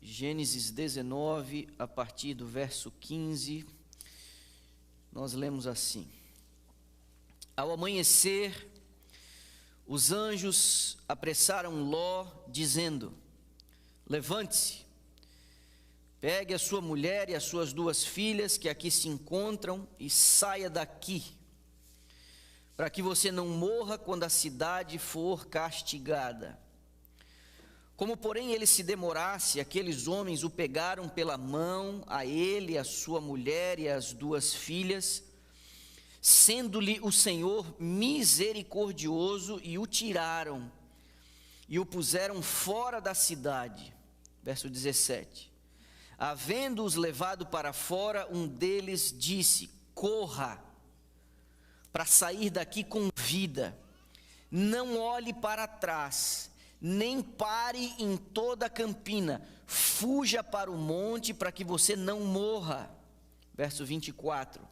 Gênesis 19, a partir do verso 15, nós lemos assim: Ao amanhecer, os anjos apressaram Ló, dizendo: Levante-se, pegue a sua mulher e as suas 2 filhas que aqui se encontram e saia daqui, para que você não morra quando a cidade for castigada. Como, porém, ele se demorasse, aqueles homens o pegaram pela mão, a ele, a sua mulher e as 2 filhas, sendo-lhe o Senhor misericordioso, e o tiraram e o puseram fora da cidade. Verso 17. Havendo-os levado para fora, um deles disse: Corra para sair daqui com vida, não olhe para trás, nem pare em toda a campina, fuja para o monte para que você não morra. Verso 24.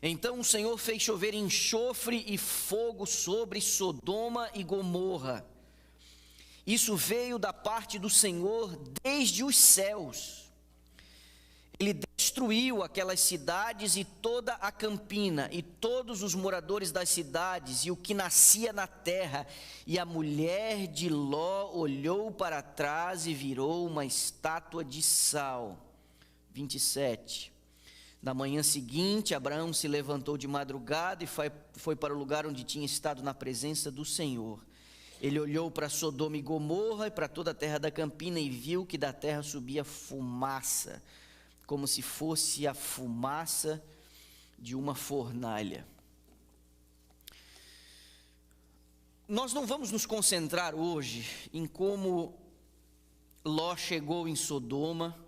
Então o Senhor fez chover enxofre e fogo sobre Sodoma e Gomorra. Isso veio da parte do Senhor desde os céus. Ele destruiu aquelas cidades e toda a campina, e todos os moradores das cidades, e o que nascia na terra. E a mulher de Ló olhou para trás e virou uma estátua de sal. 27. Na manhã seguinte, Abraão se levantou de madrugada e foi para o lugar onde tinha estado na presença do Senhor. Ele olhou para Sodoma e Gomorra e para toda a terra da campina e viu que da terra subia fumaça, como se fosse a fumaça de uma fornalha. Nós não vamos nos concentrar hoje em como Ló chegou em Sodoma.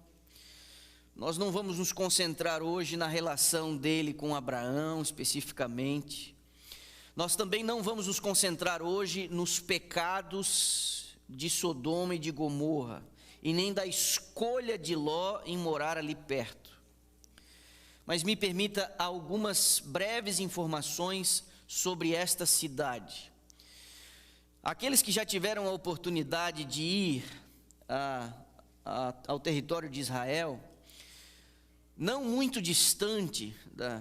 Nós não vamos nos concentrar hoje na relação dele com Abraão especificamente. Nós também não vamos nos concentrar hoje nos pecados de Sodoma e de Gomorra, e nem da escolha de Ló em morar ali perto. Mas me permita algumas breves informações sobre esta cidade. Aqueles que já tiveram a oportunidade de ir ao território de Israel, não muito distante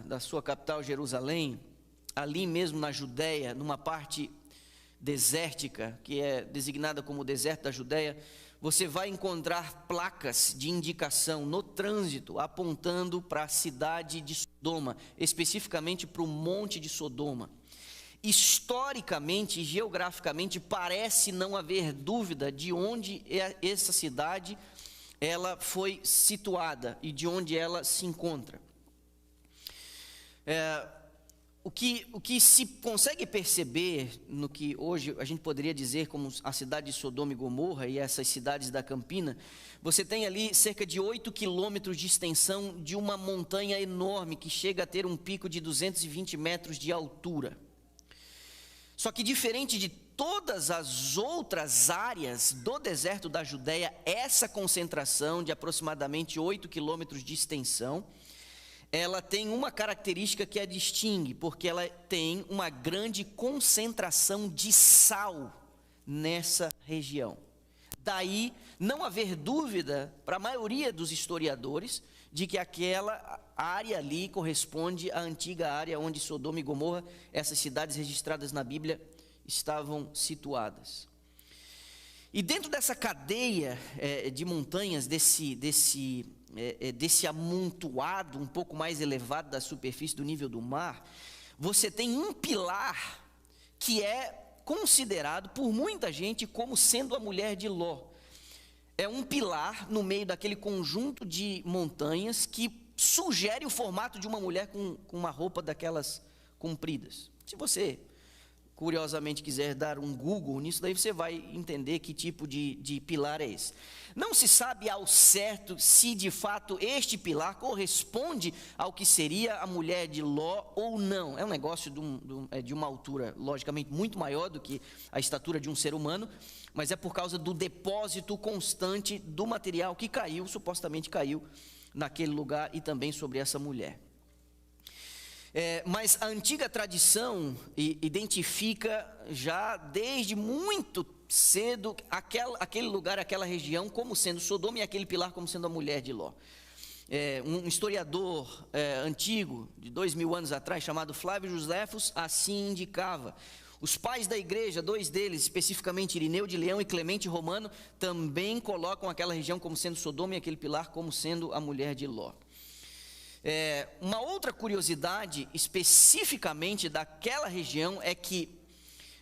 da sua capital Jerusalém, ali mesmo na Judéia, numa parte desértica, que é designada como o deserto da Judéia, você vai encontrar placas de indicação no trânsito apontando para a cidade de Sodoma, especificamente para o monte de Sodoma. Historicamente e geograficamente parece não haver dúvida de onde essa cidade ela foi situada e de onde ela se encontra. O que se consegue perceber no que hoje a gente poderia dizer como a cidade de Sodoma e Gomorra e essas cidades da Campina, você tem ali cerca de 8 quilômetros de extensão de uma montanha enorme que chega a ter um pico de 220 metros de altura. Só que diferente de todas as outras áreas do deserto da Judéia, essa concentração de aproximadamente 8 quilômetros de extensão, ela tem uma característica que a distingue, porque ela tem uma grande concentração de sal nessa região. Daí não haver dúvida para a maioria dos historiadores de que aquela área ali corresponde à antiga área onde Sodoma e Gomorra, essas cidades registradas na Bíblia, estavam situadas. E dentro dessa cadeia de montanhas, desse amontoado um pouco mais elevado da superfície do nível do mar, você tem um pilar que é considerado por muita gente como sendo a mulher de Ló. É um pilar no meio daquele conjunto de montanhas que sugere o formato de uma mulher com uma roupa daquelas compridas. Se você curiosamente quiser dar um Google nisso, daí você vai entender que tipo de pilar é esse. Não se sabe ao certo se de fato este pilar corresponde ao que seria a mulher de Ló ou não. É um negócio de uma altura, logicamente, muito maior do que a estatura de um ser humano, mas é por causa do depósito constante do material que caiu, supostamente caiu naquele lugar e também sobre essa mulher. Mas a antiga tradição identifica já desde muito cedo aquele lugar, aquela região como sendo Sodoma e aquele pilar como sendo a mulher de Ló. Um historiador antigo, de 2000 anos atrás, chamado Flávio Joséfos, assim indicava. Os pais da igreja, dois deles, especificamente Irineu de Leão e Clemente Romano, também colocam aquela região como sendo Sodoma e aquele pilar como sendo a mulher de Ló. Uma outra curiosidade especificamente daquela região é que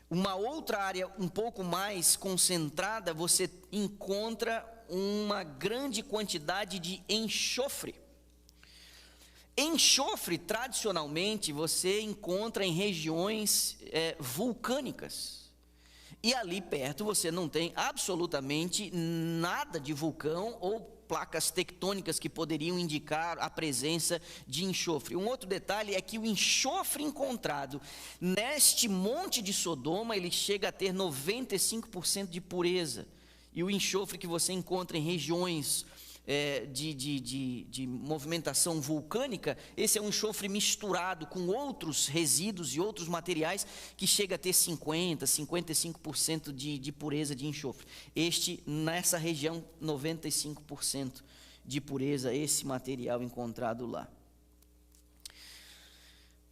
uma outra área um pouco mais concentrada, você encontra uma grande quantidade de enxofre. Enxofre, tradicionalmente, você encontra em regiões vulcânicas. E ali perto você não tem absolutamente nada de vulcão ou placas tectônicas que poderiam indicar a presença de enxofre. Um outro detalhe é que o enxofre encontrado neste monte de Sodoma, ele chega a ter 95% de pureza. E o enxofre que você encontra em regiões de movimentação vulcânica, esse é um enxofre misturado com outros resíduos e outros materiais que chega a ter 50%, 55% de pureza de enxofre. Nessa região, 95% de pureza, esse material encontrado lá.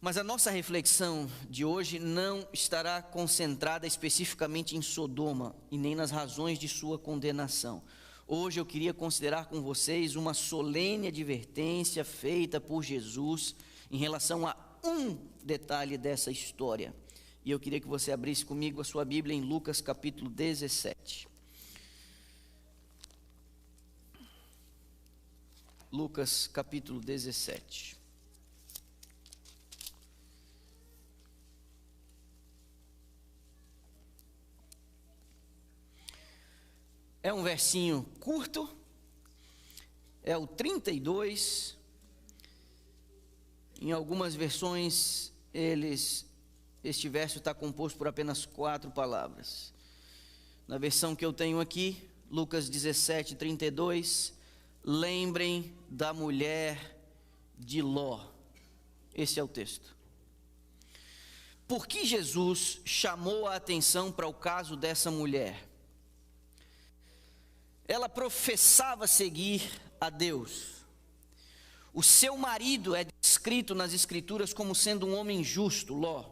Mas a nossa reflexão de hoje não estará concentrada especificamente em Sodoma e nem nas razões de sua condenação. Hoje eu queria considerar com vocês uma solene advertência feita por Jesus em relação a um detalhe dessa história. E eu queria que você abrisse comigo a sua Bíblia em Lucas capítulo 17. Lucas capítulo 17. É um versinho curto, é o 32, em algumas versões este verso está composto por apenas 4 palavras. Na versão que eu tenho aqui, Lucas 17, 32, lembrem da mulher de Ló. Esse é o texto. Por que Jesus chamou a atenção para o caso dessa mulher? Ela professava seguir a Deus. O seu marido é descrito nas Escrituras como sendo um homem justo, Ló.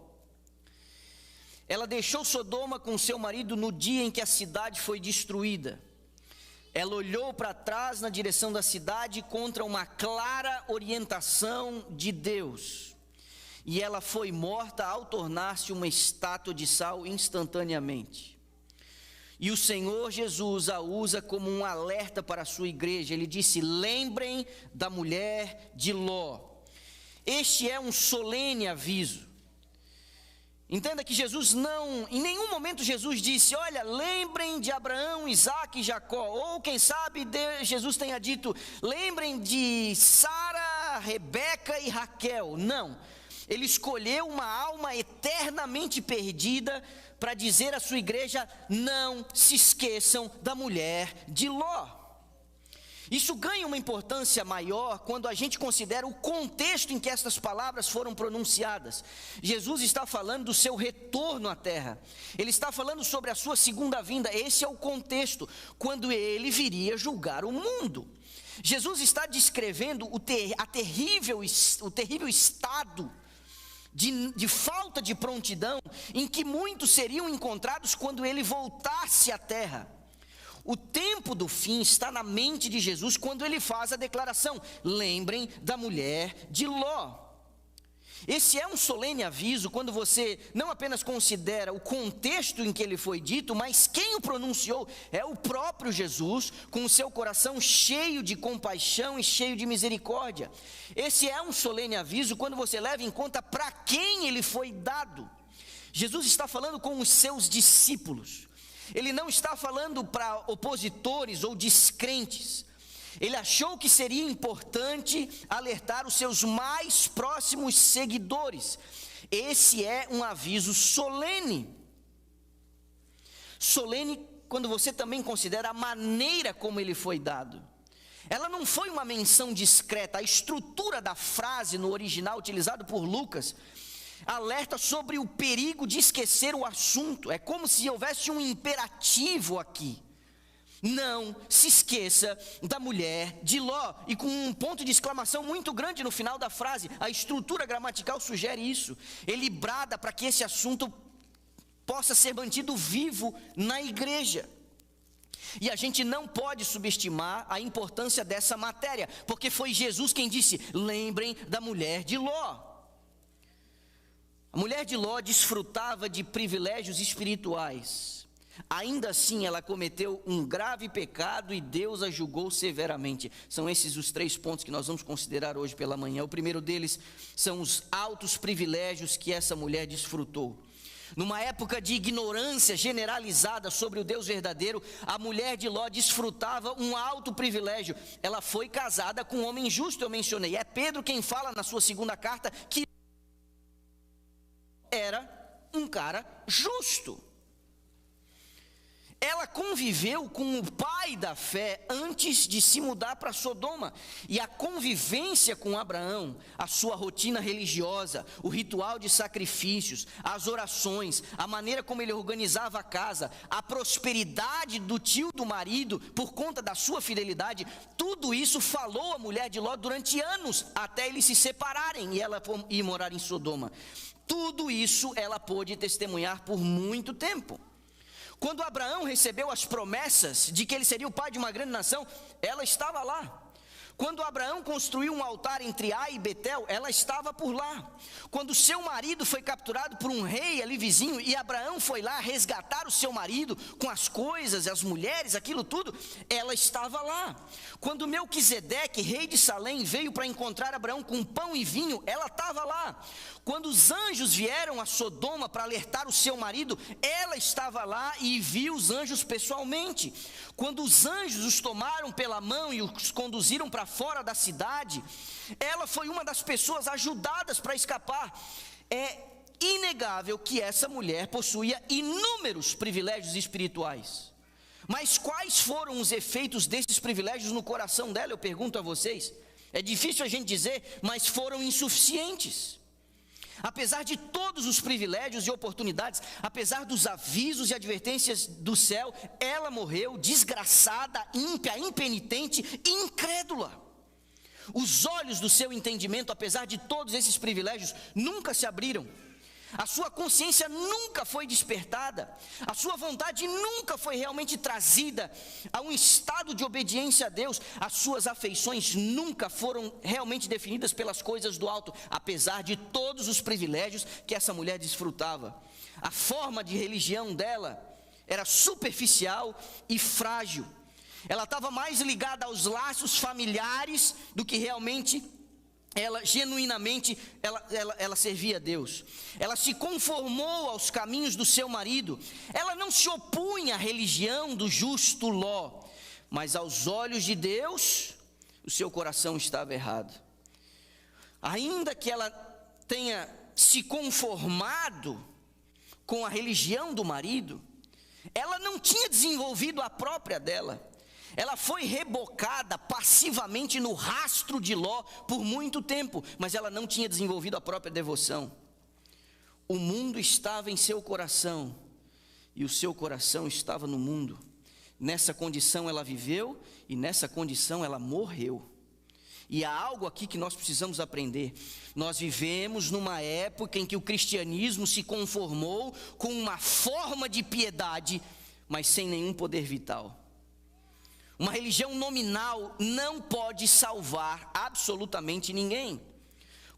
Ela deixou Sodoma com seu marido no dia em que a cidade foi destruída. Ela olhou para trás na direção da cidade contra uma clara orientação de Deus. E ela foi morta ao tornar-se uma estátua de sal instantaneamente. E o Senhor Jesus a usa como um alerta para a sua igreja. Ele disse: lembrem da mulher de Ló. Este é um solene aviso. Entenda que Jesus em nenhum momento Jesus disse: olha, lembrem de Abraão, Isaque e Jacó. Ou quem sabe Jesus tenha dito: lembrem de Sara, Rebeca e Raquel. Não. Ele escolheu uma alma eternamente perdida para dizer à sua igreja: não se esqueçam da mulher de Ló. Isso ganha uma importância maior quando a gente considera o contexto em que estas palavras foram pronunciadas. Jesus está falando do seu retorno à terra. Ele está falando sobre a sua segunda vinda. Esse é o contexto, quando ele viria julgar o mundo. Jesus está descrevendo o terrível estado de falta de prontidão em que muitos seriam encontrados quando ele voltasse à terra. O tempo do fim está na mente de Jesus quando ele faz a declaração: lembrem da mulher de Ló. Esse é um solene aviso quando você não apenas considera o contexto em que ele foi dito, mas quem o pronunciou é o próprio Jesus, com o seu coração cheio de compaixão e cheio de misericórdia. Esse é um solene aviso quando você leva em conta para quem ele foi dado. Jesus está falando com os seus discípulos. Ele não está falando para opositores ou descrentes. Ele achou que seria importante alertar os seus mais próximos seguidores. Esse é um aviso solene. Solene quando você também considera a maneira como ele foi dado. Ela não foi uma menção discreta. A estrutura da frase no original utilizado por Lucas alerta sobre o perigo de esquecer o assunto. É como se houvesse um imperativo aqui. Não se esqueça da mulher de Ló. E com um ponto de exclamação muito grande no final da frase. A estrutura gramatical sugere isso. Ele brada para que esse assunto possa ser mantido vivo na igreja. E a gente não pode subestimar a importância dessa matéria, porque foi Jesus quem disse: lembrem da mulher de Ló. A mulher de Ló desfrutava de privilégios espirituais. Ainda assim, ela cometeu um grave pecado e Deus a julgou severamente. São esses os 3 pontos que nós vamos considerar hoje pela manhã. O primeiro deles são os altos privilégios que essa mulher desfrutou. Numa época de ignorância generalizada sobre o Deus verdadeiro, a mulher de Ló desfrutava um alto privilégio. Ela foi casada com um homem justo, eu mencionei. É Pedro quem fala na sua segunda carta que era um cara justo. Ela conviveu com o pai da fé antes de se mudar para Sodoma. E a convivência com Abraão, a sua rotina religiosa, o ritual de sacrifícios, as orações, a maneira como ele organizava a casa, a prosperidade do tio do marido por conta da sua fidelidade, tudo isso falou a mulher de Ló durante anos, até eles se separarem e ela ir morar em Sodoma. Tudo isso ela pôde testemunhar por muito tempo. Quando Abraão recebeu as promessas de que ele seria o pai de uma grande nação, ela estava lá. Quando Abraão construiu um altar entre Ai e Betel, ela estava por lá. Quando seu marido foi capturado por um rei ali vizinho, e Abraão foi lá resgatar o seu marido com as coisas, as mulheres, aquilo tudo, ela estava lá. Quando Melquisedeque, rei de Salém, veio para encontrar Abraão com pão e vinho, ela estava lá. Quando os anjos vieram a Sodoma para alertar o seu marido, ela estava lá e viu os anjos pessoalmente. Quando os anjos os tomaram pela mão e os conduziram para fora da cidade, ela foi uma das pessoas ajudadas para escapar. É inegável que essa mulher possuía inúmeros privilégios espirituais. Mas quais foram os efeitos desses privilégios no coração dela? Eu pergunto a vocês. É difícil a gente dizer, mas foram insuficientes. Apesar de todos os privilégios e oportunidades, apesar dos avisos e advertências do céu, ela morreu desgraçada, ímpia, impenitente e incrédula. Os olhos do seu entendimento, apesar de todos esses privilégios, nunca se abriram. A sua consciência nunca foi despertada, a sua vontade nunca foi realmente trazida a um estado de obediência a Deus, as suas afeições nunca foram realmente definidas pelas coisas do alto, apesar de todos os privilégios que essa mulher desfrutava. A forma de religião dela era superficial e frágil. Ela estava mais ligada aos laços familiares do que realmente ela genuinamente servia a Deus. Ela se conformou aos caminhos do seu marido. Ela não se opunha à religião do justo Ló, mas aos olhos de Deus, o seu coração estava errado. Ainda que ela tenha se conformado com a religião do marido, ela não tinha desenvolvido a própria dela. Ela foi rebocada passivamente no rastro de Ló por muito tempo, mas ela não tinha desenvolvido a própria devoção. O mundo estava em seu coração e o seu coração estava no mundo. Nessa condição ela viveu e nessa condição ela morreu. E há algo aqui que nós precisamos aprender. Nós vivemos numa época em que o cristianismo se conformou com uma forma de piedade, mas sem nenhum poder vital. Uma religião nominal não pode salvar absolutamente ninguém.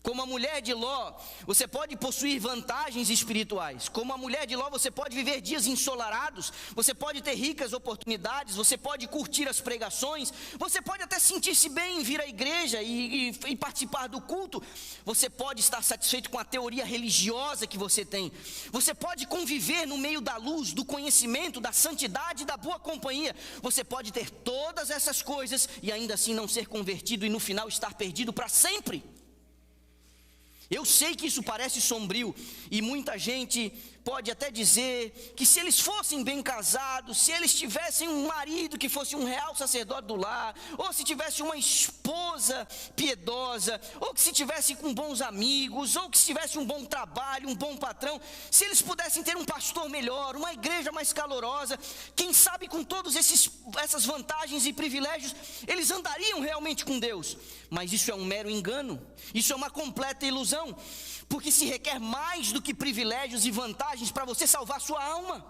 Como a mulher de Ló, você pode possuir vantagens espirituais. Como a mulher de Ló, você pode viver dias ensolarados. Você pode ter ricas oportunidades. Você pode curtir as pregações. Você pode até sentir-se bem em vir à igreja e participar do culto. Você pode estar satisfeito com a teoria religiosa que você tem. Você pode conviver no meio da luz, do conhecimento, da santidade e da boa companhia. Você pode ter todas essas coisas e ainda assim não ser convertido e no final estar perdido para sempre. Eu sei que isso parece sombrio e muita gente pode até dizer que se eles fossem bem casados, se eles tivessem um marido que fosse um real sacerdote do lar, ou se tivesse uma esposa piedosa, ou que se tivesse com bons amigos, ou que se tivesse um bom trabalho, um bom patrão, se eles pudessem ter um pastor melhor, uma igreja mais calorosa, quem sabe com todas essas vantagens e privilégios, eles andariam realmente com Deus. Mas isso é um mero engano, isso é uma completa ilusão, porque se requer mais do que privilégios e vantagens para você salvar sua alma.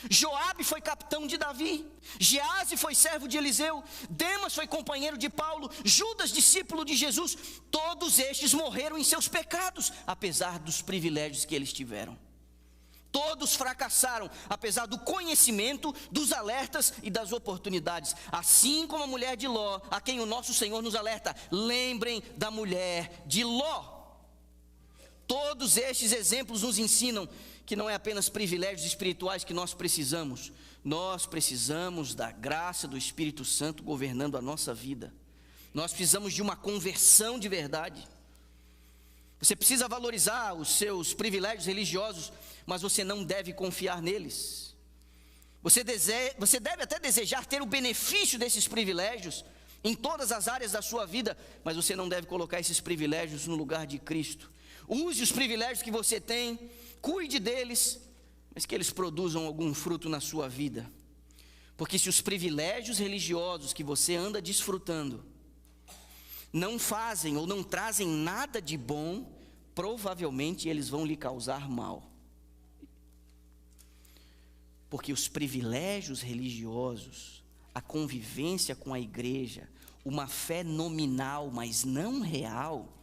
Joabe foi capitão de Davi, Geazi foi servo de Eliseu, Demas foi companheiro de Paulo, Judas discípulo de Jesus. Todos estes morreram em seus pecados, apesar dos privilégios que eles tiveram. Todos fracassaram, apesar do conhecimento, dos alertas e das oportunidades. Assim como a mulher de Ló, a quem o nosso Senhor nos alerta: lembrem da mulher de Ló. Todos estes exemplos nos ensinam que não é apenas privilégios espirituais que nós precisamos da graça do Espírito Santo governando a nossa vida. Nós precisamos de uma conversão de verdade. Você precisa valorizar os seus privilégios religiosos, mas você não deve confiar neles. Você deve até desejar ter o benefício desses privilégios em todas as áreas da sua vida, mas você não deve colocar esses privilégios no lugar de Cristo. Use os privilégios que você tem, cuide deles, mas que eles produzam algum fruto na sua vida. Porque se os privilégios religiosos que você anda desfrutando não fazem ou não trazem nada de bom, provavelmente eles vão lhe causar mal. Porque os privilégios religiosos, a convivência com a igreja, uma fé nominal, mas não real,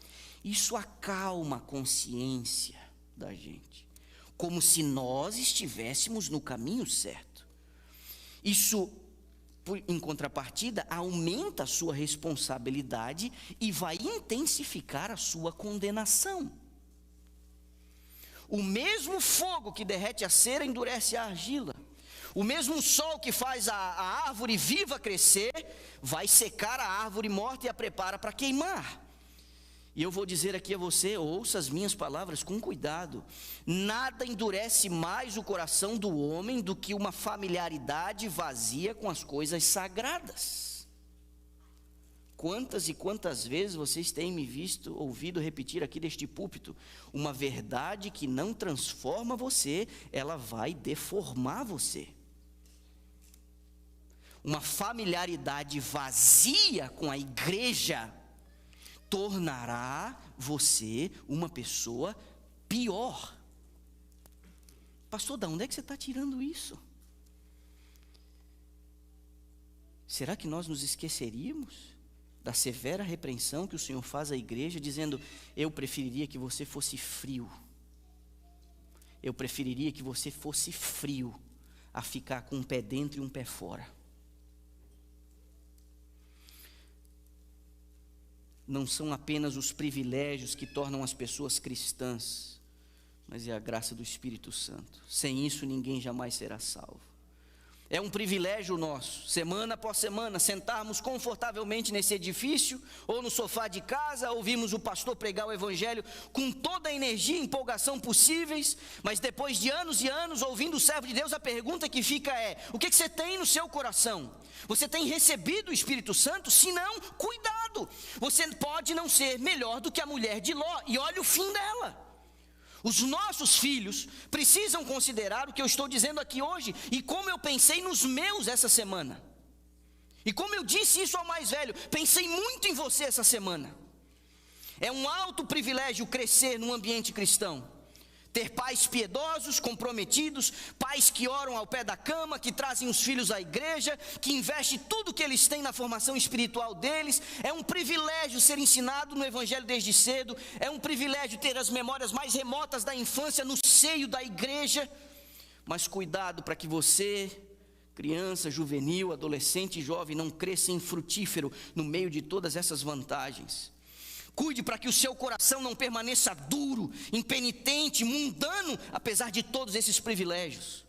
isso acalma a consciência da gente, como se nós estivéssemos no caminho certo. Isso, em contrapartida, aumenta a sua responsabilidade e vai intensificar a sua condenação. O mesmo fogo que derrete a cera endurece a argila. O mesmo sol que faz a árvore viva crescer, vai secar a árvore morta e a prepara para queimar. E eu vou dizer aqui a você, ouça as minhas palavras com cuidado: nada endurece mais o coração do homem do que uma familiaridade vazia com as coisas sagradas. Quantas e quantas vezes vocês têm me ouvido repetir aqui deste púlpito: uma verdade que não transforma você, ela vai deformar você. Uma familiaridade vazia com a igreja tornará você uma pessoa pior. Pastor, de onde é que você está tirando isso? Será que nós nos esqueceríamos da severa repreensão que o Senhor faz à igreja, dizendo: eu preferiria que você fosse frio. Eu preferiria que você fosse frio a ficar com um pé dentro e um pé fora. Não são apenas os privilégios que tornam as pessoas cristãs, mas é a graça do Espírito Santo. Sem isso ninguém jamais será salvo. É um privilégio nosso, semana após semana, sentarmos confortavelmente nesse edifício ou no sofá de casa, ouvirmos o pastor pregar o evangelho com toda a energia e empolgação possíveis, mas depois de anos e anos ouvindo o servo de Deus, a pergunta que fica é: o que você tem no seu coração? Você tem recebido o Espírito Santo? Se não, cuidado, você pode não ser melhor do que a mulher de Ló, e olha o fim dela. Os nossos filhos precisam considerar o que eu estou dizendo aqui hoje, e como eu pensei nos meus essa semana. E como eu disse isso ao mais velho, pensei muito em você essa semana. É um alto privilégio crescer num ambiente cristão. Ter pais piedosos, comprometidos, pais que oram ao pé da cama, que trazem os filhos à igreja, que investem tudo que eles têm na formação espiritual deles. É um privilégio ser ensinado no evangelho desde cedo. É um privilégio ter as memórias mais remotas da infância no seio da igreja. Mas cuidado para que você, criança, juvenil, adolescente e jovem, não cresça infrutífero no meio de todas essas vantagens. Cuide para que o seu coração não permaneça duro, impenitente, mundano, apesar de todos esses privilégios.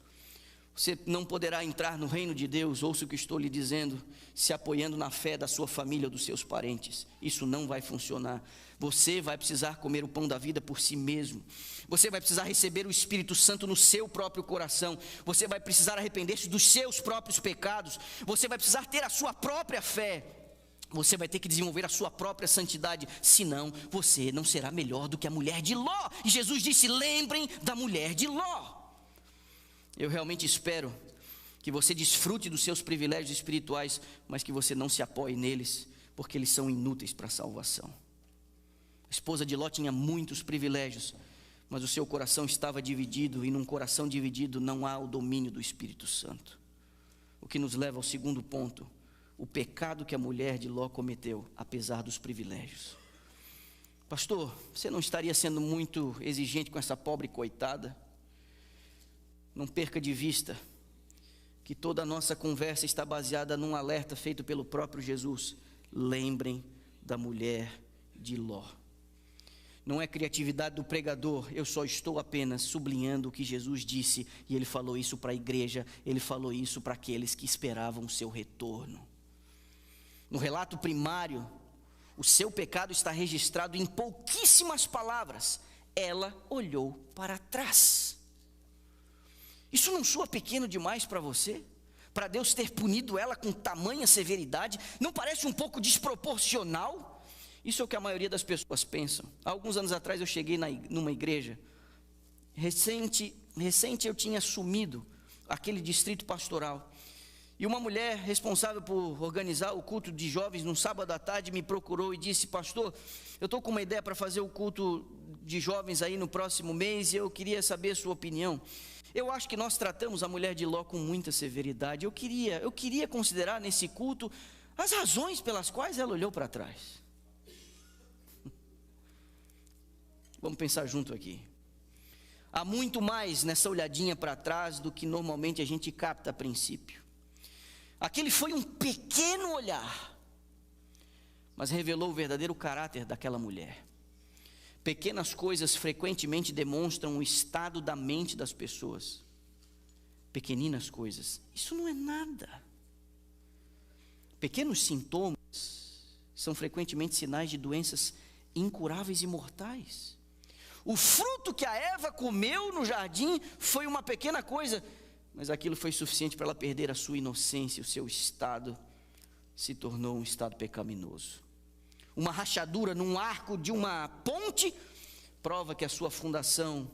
Você não poderá entrar no reino de Deus, ouça o que estou lhe dizendo, se apoiando na fé da sua família ou dos seus parentes. Isso não vai funcionar. Você vai precisar comer o pão da vida por si mesmo. Você vai precisar receber o Espírito Santo no seu próprio coração. Você vai precisar arrepender-se dos seus próprios pecados. Você vai precisar ter a sua própria fé. Você vai ter que desenvolver a sua própria santidade, senão você não será melhor do que a mulher de Ló. E Jesus disse: lembrem da mulher de Ló. Eu realmente espero que você desfrute dos seus privilégios espirituais, mas que você não se apoie neles, porque eles são inúteis para a salvação. A esposa de Ló tinha muitos privilégios, mas o seu coração estava dividido, e num coração dividido não há o domínio do Espírito Santo. O que nos leva ao segundo ponto: o pecado que a mulher de Ló cometeu, apesar dos privilégios. Pastor, você não estaria sendo muito exigente com essa pobre coitada? Não perca de vista que toda a nossa conversa está baseada num alerta feito pelo próprio Jesus. Lembrem da mulher de Ló. Não é criatividade do pregador, eu só estou apenas sublinhando o que Jesus disse, e ele falou isso para a igreja, ele falou isso para aqueles que esperavam o seu retorno. No relato primário, o seu pecado está registrado em pouquíssimas palavras. Ela olhou para trás. Isso não soa pequeno demais para você? Para Deus ter punido ela com tamanha severidade? Não parece um pouco desproporcional? Isso é o que a maioria das pessoas pensam. Há alguns anos atrás eu cheguei numa igreja. Recente eu tinha assumido aquele distrito pastoral. E uma mulher responsável por organizar o culto de jovens no sábado à tarde me procurou e disse: pastor, eu estou com uma ideia para fazer o culto de jovens aí no próximo mês e eu queria saber a sua opinião. Eu acho que nós tratamos a mulher de Ló com muita severidade. Eu queria considerar nesse culto as razões pelas quais ela olhou para trás. Vamos pensar junto aqui. Há muito mais nessa olhadinha para trás do que normalmente a gente capta a princípio. Aquele foi um pequeno olhar, mas revelou o verdadeiro caráter daquela mulher. Pequenas coisas frequentemente demonstram o estado da mente das pessoas. Pequeninas coisas, isso não é nada. Pequenos sintomas são frequentemente sinais de doenças incuráveis e mortais. O fruto que a Eva comeu no jardim foi uma pequena coisa, mas aquilo foi suficiente para ela perder a sua inocência. O seu estado se tornou um estado pecaminoso. Uma rachadura num arco de uma ponte prova que a sua fundação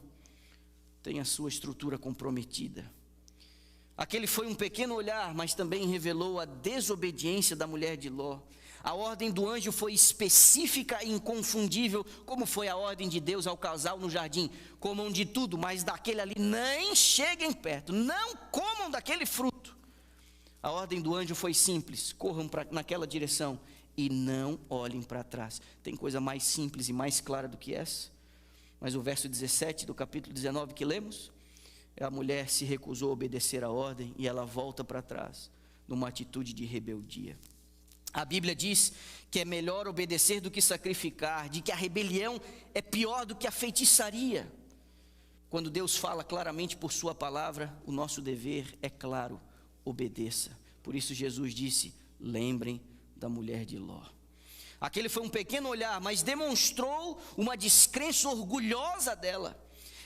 tem a sua estrutura comprometida. Aquele foi um pequeno olhar, mas também revelou a desobediência da mulher de Ló. A ordem do anjo foi específica e inconfundível, como foi a ordem de Deus ao casal no jardim: comam de tudo, mas daquele ali nem cheguem perto, não comam daquele fruto. A ordem do anjo foi simples: corram naquela direção e não olhem para trás. Tem coisa mais simples e mais clara do que essa? Mas o verso 17 do capítulo 19 que lemos, a mulher se recusou a obedecer a ordem e ela volta para trás, numa atitude de rebeldia. A Bíblia diz que é melhor obedecer do que sacrificar, de que a rebelião é pior do que a feitiçaria. Quando Deus fala claramente por sua palavra, o nosso dever é claro: obedeça. Por isso Jesus disse: lembrem da mulher de Ló. Aquele foi um pequeno olhar, mas demonstrou uma descrença orgulhosa dela.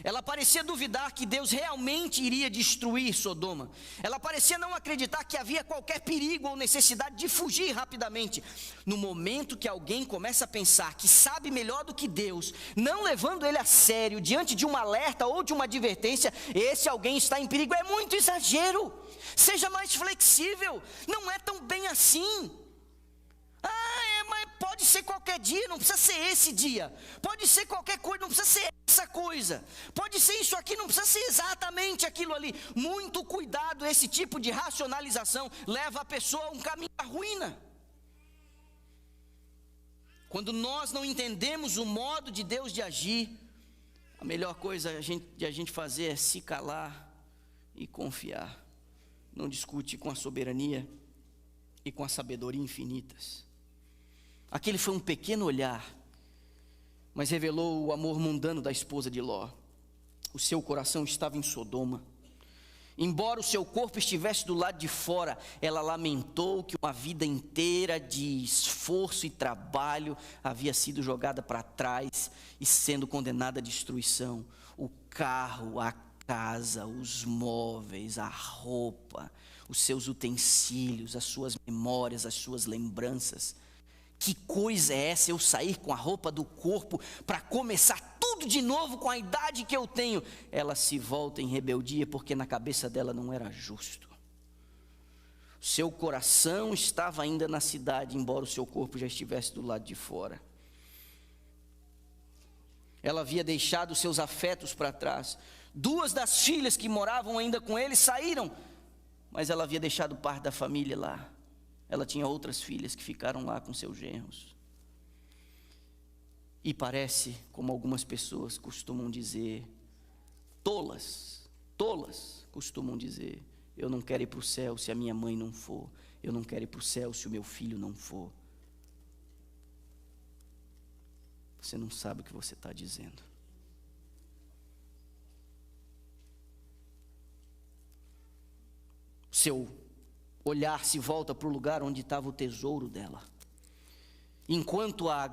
Ela parecia duvidar que Deus realmente iria destruir Sodoma. Ela parecia não acreditar que havia qualquer perigo ou necessidade de fugir rapidamente. No momento que alguém começa a pensar que sabe melhor do que Deus, não levando ele a sério diante de um alerta ou de uma advertência, esse alguém está em perigo. É muito exagero. Seja mais flexível. Não é tão bem assim. Mas pode ser qualquer dia, não precisa ser esse dia. Pode ser qualquer coisa, não precisa ser essa coisa. Pode ser isso aqui, não precisa ser exatamente aquilo ali. Muito cuidado, esse tipo de racionalização leva a pessoa a um caminho da ruína. Quando nós não entendemos o modo de Deus de agir, a melhor coisa de a gente fazer é se calar e confiar. Não discute com a soberania e com a sabedoria infinitas. Aquele foi um pequeno olhar, mas revelou o amor mundano da esposa de Ló. O seu coração estava em Sodoma. Embora o seu corpo estivesse do lado de fora, ela lamentou que uma vida inteira de esforço e trabalho havia sido jogada para trás e sendo condenada à destruição. O carro, a casa, os móveis, a roupa, os seus utensílios, as suas memórias, as suas lembranças. Que coisa é essa, eu sair com a roupa do corpo para começar tudo de novo com a idade que eu tenho? Ela se volta em rebeldia porque na cabeça dela não era justo. Seu coração estava ainda na cidade, embora o seu corpo já estivesse do lado de fora. Ela havia deixado seus afetos para trás. 2 das filhas que moravam ainda com ele saíram, mas ela havia deixado parte da família lá. Ela tinha outras filhas que ficaram lá com seus genros. E parece, como algumas pessoas costumam dizer, tolas costumam dizer: eu não quero ir para o céu se a minha mãe não for, eu não quero ir para o céu se o meu filho não for. Você não sabe o que você está dizendo. Seu olhar se volta para o lugar onde estava o tesouro dela. Enquanto a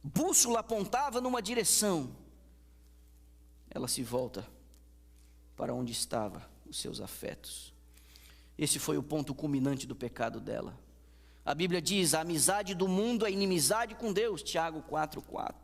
bússola apontava numa direção, ela se volta para onde estavam os seus afetos. Esse foi o ponto culminante do pecado dela. A Bíblia diz: a amizade do mundo é inimizade com Deus, Tiago 4:4.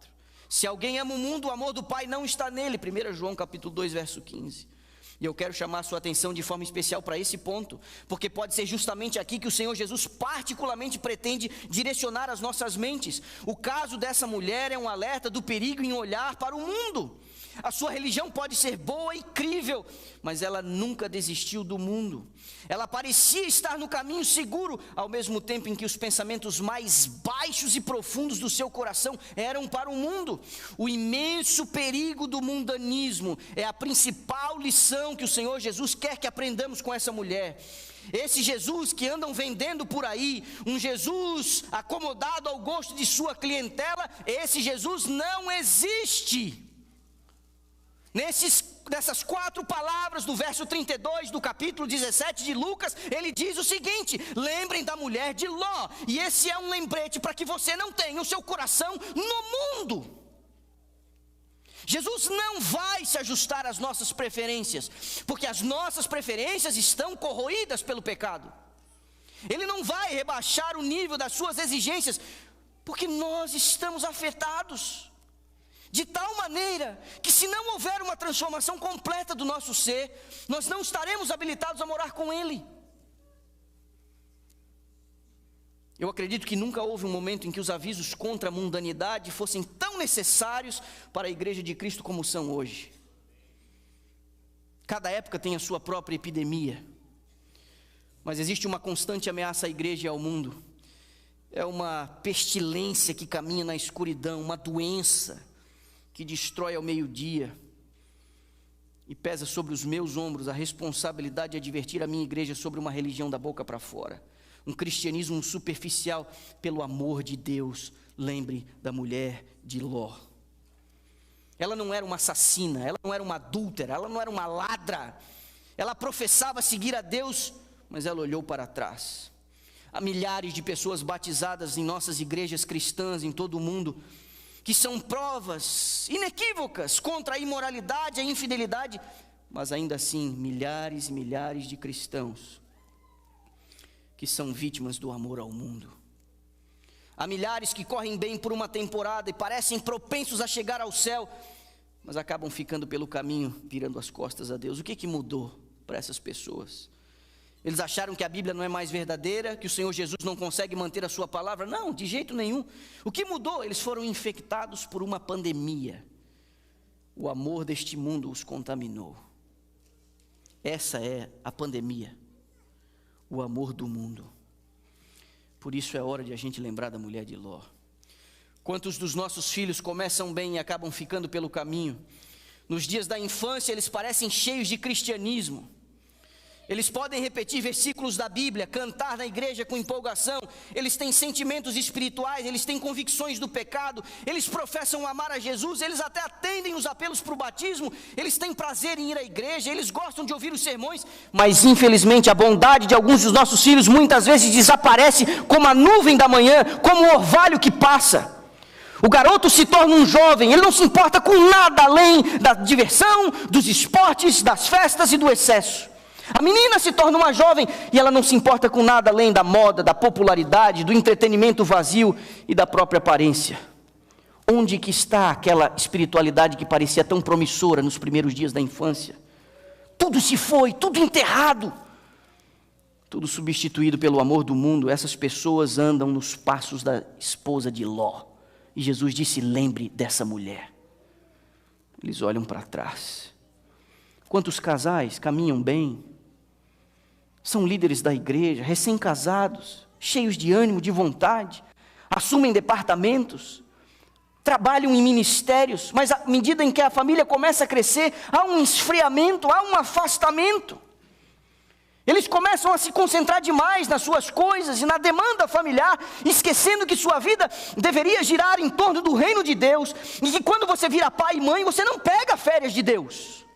Se alguém ama o mundo, o amor do Pai não está nele, 1 João capítulo 2, verso 15. E eu quero chamar a sua atenção de forma especial para esse ponto, porque pode ser justamente aqui que o Senhor Jesus particularmente pretende direcionar as nossas mentes. O caso dessa mulher é um alerta do perigo em olhar para o mundo. A sua religião pode ser boa e crível, mas ela nunca desistiu do mundo. Ela parecia estar no caminho seguro, ao mesmo tempo em que os pensamentos mais baixos e profundos do seu coração eram para o mundo. O imenso perigo do mundanismo é a principal lição que o Senhor Jesus quer que aprendamos com essa mulher. Esse Jesus que andam vendendo por aí, um Jesus acomodado ao gosto de sua clientela, esse Jesus não existe. Nessas 4 palavras do verso 32 do capítulo 17 de Lucas, ele diz o seguinte: lembrem da mulher de Ló. E esse é um lembrete para que você não tenha o seu coração no mundo. Jesus não vai se ajustar às nossas preferências, porque as nossas preferências estão corroídas pelo pecado. Ele não vai rebaixar o nível das suas exigências, porque nós estamos afetados. De tal maneira que, se não houver uma transformação completa do nosso ser, nós não estaremos habilitados a morar com Ele. Eu acredito que nunca houve um momento em que os avisos contra a mundanidade fossem tão necessários para a Igreja de Cristo como são hoje. Cada época tem a sua própria epidemia, mas existe uma constante ameaça à Igreja e ao mundo. É uma pestilência que caminha na escuridão, uma doença que destrói ao meio-dia, e pesa sobre os meus ombros a responsabilidade de advertir a minha igreja sobre uma religião da boca para fora, um cristianismo superficial. Pelo amor de Deus, lembre da mulher de Ló. Ela não era uma assassina, ela não era uma adúltera, ela não era uma ladra. Ela professava seguir a Deus, mas ela olhou para trás. Há milhares de pessoas batizadas em nossas igrejas cristãs em todo o mundo, que são provas inequívocas contra a imoralidade e a infidelidade, mas ainda assim, milhares e milhares de cristãos que são vítimas do amor ao mundo. Há milhares que correm bem por uma temporada e parecem propensos a chegar ao céu, mas acabam ficando pelo caminho, virando as costas a Deus. O que mudou para essas pessoas? Eles acharam que a Bíblia não é mais verdadeira, que o Senhor Jesus não consegue manter a sua palavra? Não, de jeito nenhum. O que mudou? Eles foram infectados por uma pandemia. O amor deste mundo os contaminou. Essa é a pandemia, o amor do mundo. Por isso é hora de a gente lembrar da mulher de Ló. Quantos dos nossos filhos começam bem e acabam ficando pelo caminho? Nos dias da infância eles parecem cheios de cristianismo. Eles podem repetir versículos da Bíblia, cantar na igreja com empolgação, eles têm sentimentos espirituais, eles têm convicções do pecado, eles professam amar a Jesus, eles até atendem os apelos para o batismo, eles têm prazer em ir à igreja, eles gostam de ouvir os sermões, mas infelizmente a bondade de alguns dos nossos filhos muitas vezes desaparece como a nuvem da manhã, como o orvalho que passa. O garoto se torna um jovem, ele não se importa com nada além da diversão, dos esportes, das festas e do excesso. A menina se torna uma jovem e ela não se importa com nada além da moda, da popularidade, do entretenimento vazio e da própria aparência. Onde que está aquela espiritualidade que parecia tão promissora nos primeiros dias da infância? Tudo se foi, tudo enterrado, tudo substituído pelo amor do mundo. Essas pessoas andam nos passos da esposa de Ló. E Jesus disse: lembre dessa mulher. Eles olham para trás. Quantos casais caminham bem, são líderes da igreja, recém-casados, cheios de ânimo, de vontade, assumem departamentos, trabalham em ministérios, mas à medida em que a família começa a crescer, há um esfriamento, há um afastamento. Eles começam a se concentrar demais nas suas coisas e na demanda familiar, esquecendo que sua vida deveria girar em torno do reino de Deus, e que quando você vira pai e mãe, você não pega férias de Deus.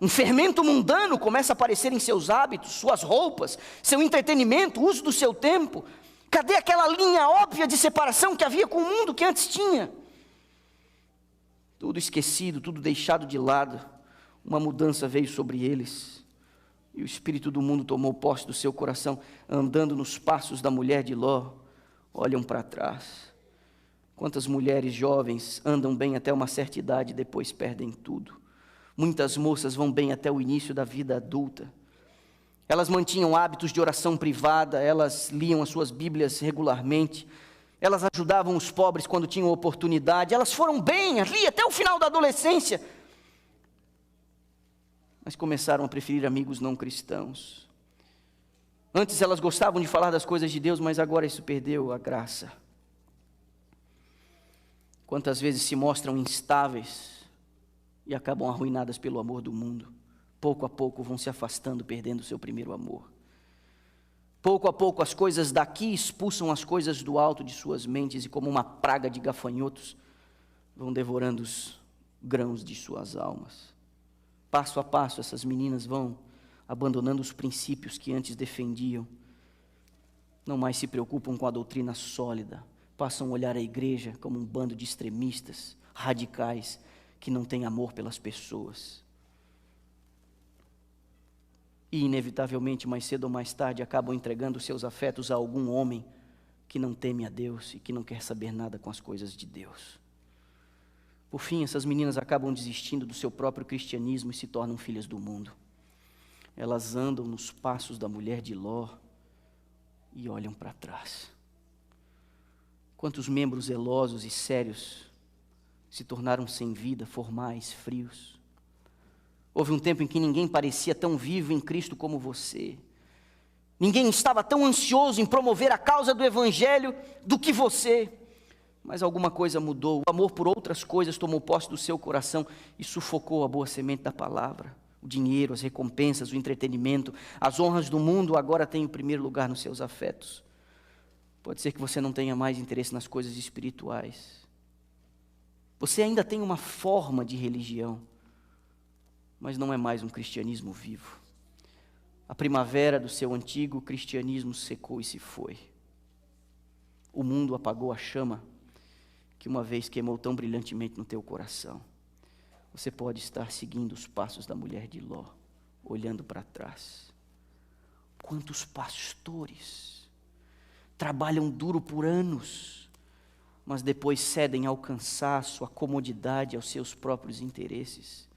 Um fermento mundano começa a aparecer em seus hábitos, suas roupas, seu entretenimento, o uso do seu tempo. Cadê aquela linha óbvia de separação que havia com o mundo que antes tinha? Tudo esquecido, tudo deixado de lado. Uma mudança veio sobre eles. E o espírito do mundo tomou posse do seu coração, andando nos passos da mulher de Ló. Olham para trás. Quantas mulheres jovens andam bem até uma certa idade e depois perdem tudo. Muitas moças vão bem até o início da vida adulta. Elas mantinham hábitos de oração privada, elas liam as suas Bíblias regularmente, elas ajudavam os pobres quando tinham oportunidade, elas foram bem ali até o final da adolescência, mas começaram a preferir amigos não cristãos. Antes elas gostavam de falar das coisas de Deus, mas agora isso perdeu a graça. Quantas vezes se mostram instáveis e acabam arruinadas pelo amor do mundo. Pouco a pouco vão se afastando, perdendo o seu primeiro amor. Pouco a pouco as coisas daqui expulsam as coisas do alto de suas mentes, e como uma praga de gafanhotos, vão devorando os grãos de suas almas. Passo a passo essas meninas vão abandonando os princípios que antes defendiam. Não mais se preocupam com a doutrina sólida, passam a olhar a igreja como um bando de extremistas, radicais, que não tem amor pelas pessoas. E inevitavelmente, mais cedo ou mais tarde, acabam entregando seus afetos a algum homem que não teme a Deus e que não quer saber nada com as coisas de Deus. Por fim, essas meninas acabam desistindo do seu próprio cristianismo e se tornam filhas do mundo. Elas andam nos passos da mulher de Ló e olham para trás. Quantos membros zelosos e sérios se tornaram sem vida, formais, frios. Houve um tempo em que ninguém parecia tão vivo em Cristo como você. Ninguém estava tão ansioso em promover a causa do Evangelho do que você. Mas alguma coisa mudou. O amor por outras coisas tomou posse do seu coração e sufocou a boa semente da palavra. O dinheiro, as recompensas, o entretenimento, as honras do mundo agora têm o primeiro lugar nos seus afetos. Pode ser que você não tenha mais interesse nas coisas espirituais. Você ainda tem uma forma de religião, mas não é mais um cristianismo vivo. A primavera do seu antigo cristianismo secou e se foi. O mundo apagou a chama que uma vez queimou tão brilhantemente no teu coração. Você pode estar seguindo os passos da mulher de Ló, olhando para trás. Quantos pastores trabalham duro por anos, mas depois cedem ao cansaço, à comodidade, aos seus próprios interesses.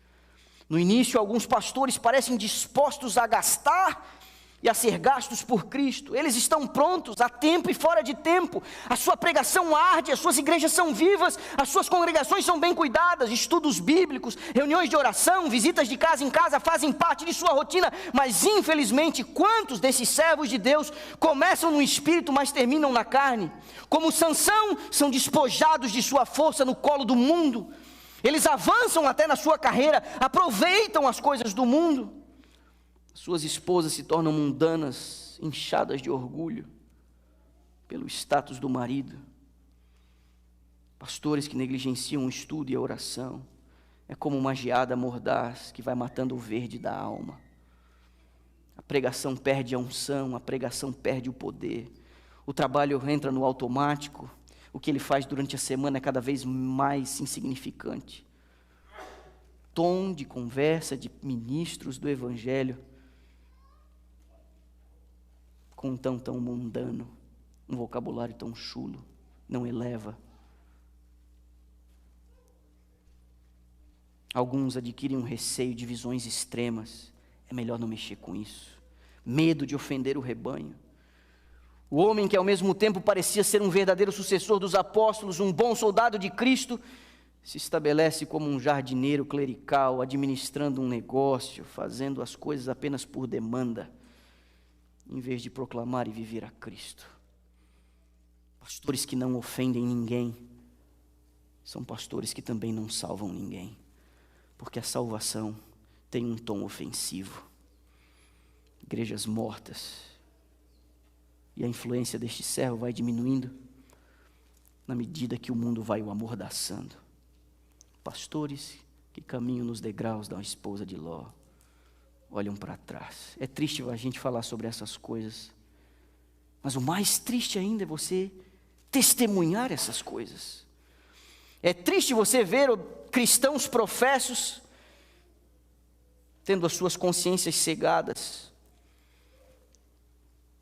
No início, alguns pastores parecem dispostos a gastar e a ser gastos por Cristo. Eles estão prontos a tempo e fora de tempo. A sua pregação arde, as suas igrejas são vivas, as suas congregações são bem cuidadas, estudos bíblicos, reuniões de oração, visitas de casa em casa fazem parte de sua rotina. Mas infelizmente, quantos desses servos de Deus começam no espírito, mas terminam na carne? Como Sansão, são despojados de sua força no colo do mundo. Eles avançam até na sua carreira, aproveitam as coisas do mundo. Suas esposas se tornam mundanas, inchadas de orgulho pelo status do marido. Pastores que negligenciam o estudo e a oração. É como uma geada mordaz que vai matando o verde da alma. A pregação perde a unção, a pregação perde o poder. O trabalho entra no automático. O que ele faz durante a semana é cada vez mais insignificante. Tom de conversa de ministros do Evangelho com um tão mundano, um vocabulário tão chulo, não eleva. Alguns adquirem um receio de visões extremas. É melhor não mexer com isso. Medo de ofender o rebanho. O homem que ao mesmo tempo parecia ser um verdadeiro sucessor dos apóstolos, um bom soldado de Cristo, se estabelece como um jardineiro clerical, administrando um negócio, fazendo as coisas apenas por demanda, em vez de proclamar e viver a Cristo. Pastores que não ofendem ninguém, são pastores que também não salvam ninguém, porque a salvação tem um tom ofensivo. Igrejas mortas, e a influência deste servo vai diminuindo, na medida que o mundo vai o amordaçando. Pastores que caminham nos degraus da esposa de Ló, olham para trás. É triste a gente falar sobre essas coisas, mas o mais triste ainda é você testemunhar essas coisas. É triste você ver cristãos professos tendo as suas consciências cegadas,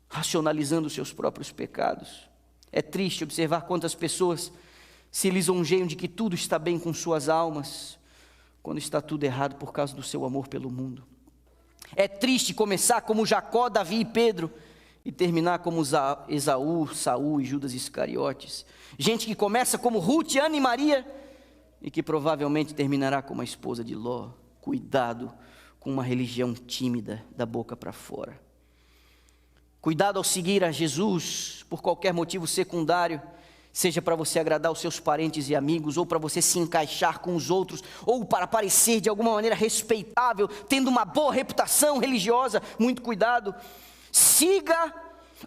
racionalizando os seus próprios pecados. É triste observar quantas pessoas se lisonjeiam de que tudo está bem com suas almas, quando está tudo errado por causa do seu amor pelo mundo. É triste começar como Jacó, Davi e Pedro e terminar como Esaú, Saul e Judas Iscariotes. Gente que começa como Ruth, Ana e Maria e que provavelmente terminará como a esposa de Ló. Cuidado com uma religião tímida da boca para fora. Cuidado ao seguir a Jesus por qualquer motivo secundário, seja para você agradar os seus parentes e amigos, ou para você se encaixar com os outros, ou para parecer de alguma maneira respeitável, tendo uma boa reputação religiosa. Muito cuidado. Siga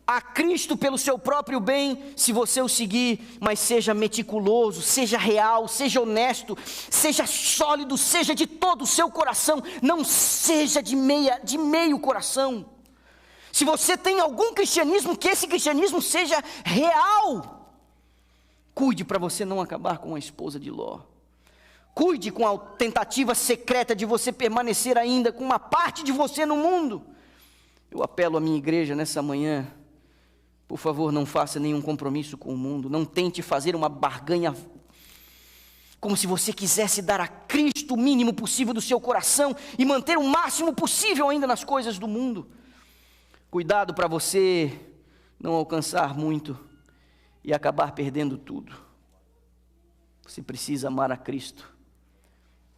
a Cristo pelo seu próprio bem, se você o seguir, mas seja meticuloso, seja real, seja honesto, seja sólido, seja de todo o seu coração, não seja de meio coração. Se você tem algum cristianismo, que esse cristianismo seja real. Cuide para você não acabar com a esposa de Ló. Cuide com a tentativa secreta de você permanecer ainda com uma parte de você no mundo. Eu apelo à minha igreja nessa manhã, por favor, não faça nenhum compromisso com o mundo. Não tente fazer uma barganha como se você quisesse dar a Cristo o mínimo possível do seu coração e manter o máximo possível ainda nas coisas do mundo. Cuidado para você não alcançar muito e acabar perdendo tudo. Você precisa amar a Cristo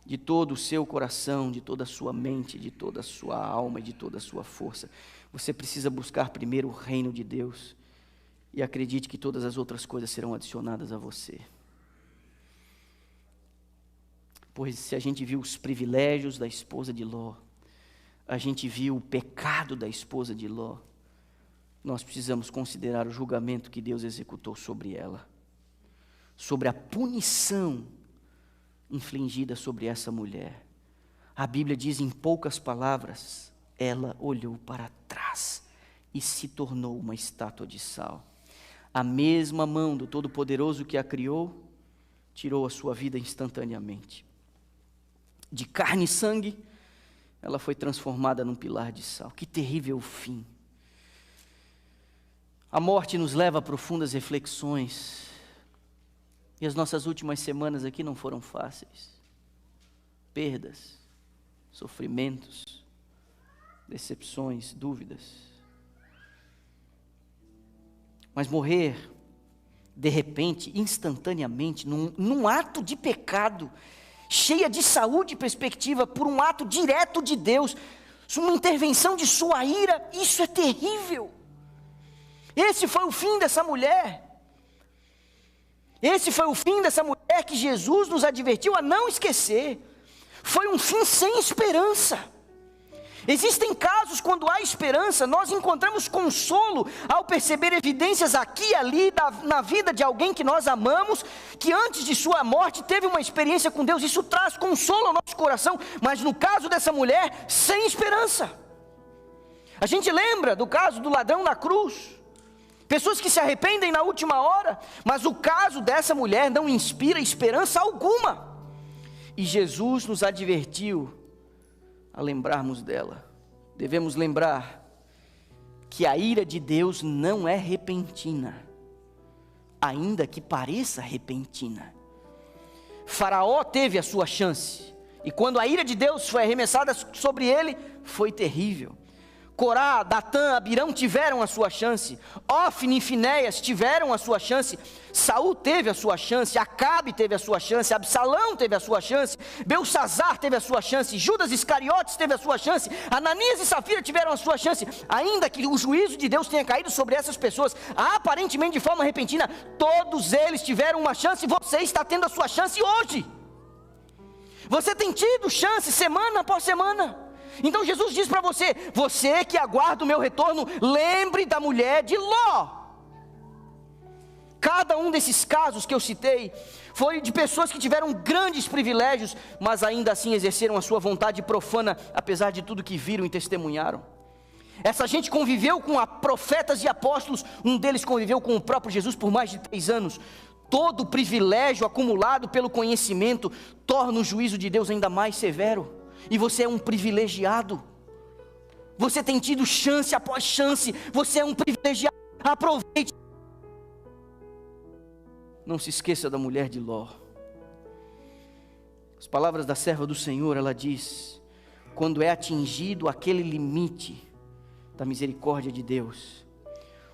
de todo o seu coração, de toda a sua mente, de toda a sua alma e de toda a sua força. Você precisa buscar primeiro o reino de Deus e acredite que todas as outras coisas serão adicionadas a você. Pois se a gente viu os privilégios da esposa de Ló, a gente viu o pecado da esposa de Ló, nós precisamos considerar o julgamento que Deus executou sobre ela, sobre a punição infligida sobre essa mulher. A Bíblia diz em poucas palavras, ela olhou para trás e se tornou uma estátua de sal. A mesma mão do Todo-Poderoso que a criou, tirou a sua vida instantaneamente. De carne e sangue, ela foi transformada num pilar de sal. Que terrível fim. A morte nos leva a profundas reflexões. E as nossas últimas semanas aqui não foram fáceis. Perdas, sofrimentos, decepções, dúvidas. Mas morrer, de repente, instantaneamente, num ato de pecado, cheia de saúde e perspectiva, por um ato direto de Deus, uma intervenção de sua ira, isso é terrível. Esse foi o fim dessa mulher. Esse foi o fim dessa mulher que Jesus nos advertiu a não esquecer. Foi um fim sem esperança. Existem casos quando há esperança, nós encontramos consolo ao perceber evidências aqui e ali na vida de alguém que nós amamos, que antes de sua morte teve uma experiência com Deus. Isso traz consolo ao nosso coração, mas no caso dessa mulher, sem esperança. A gente lembra do caso do ladrão na cruz, pessoas que se arrependem na última hora, mas o caso dessa mulher não inspira esperança alguma. E Jesus nos advertiu a lembrarmos dela. Devemos lembrar que a ira de Deus não é repentina, ainda que pareça repentina. Faraó teve a sua chance, e quando a ira de Deus foi arremessada sobre ele, foi terrível. Corá, Datã, Abirão tiveram a sua chance, Ofni e Finéias tiveram a sua chance, Saul teve a sua chance, Acabe teve a sua chance, Absalão teve a sua chance, Belsazar teve a sua chance, Judas Iscariotes teve a sua chance, Ananias e Safira tiveram a sua chance. Ainda que o juízo de Deus tenha caído sobre essas pessoas, aparentemente de forma repentina, todos eles tiveram uma chance, e você está tendo a sua chance hoje. Você tem tido chance semana após semana. Então Jesus diz para você: você que aguarda o meu retorno, lembre da mulher de Ló. Cada um desses casos que eu citei foi de pessoas que tiveram grandes privilégios, mas ainda assim exerceram a sua vontade profana, apesar de tudo que viram e testemunharam. Essa gente conviveu com profetas e apóstolos, um deles conviveu com o próprio Jesus por mais de 3 anos. Todo o privilégio acumulado pelo conhecimento torna o juízo de Deus ainda mais severo. E você é um privilegiado. Você tem tido chance após chance. Você é um privilegiado. Aproveite. Não se esqueça da mulher de Ló. As palavras da serva do Senhor, ela diz: quando é atingido aquele limite da misericórdia de Deus,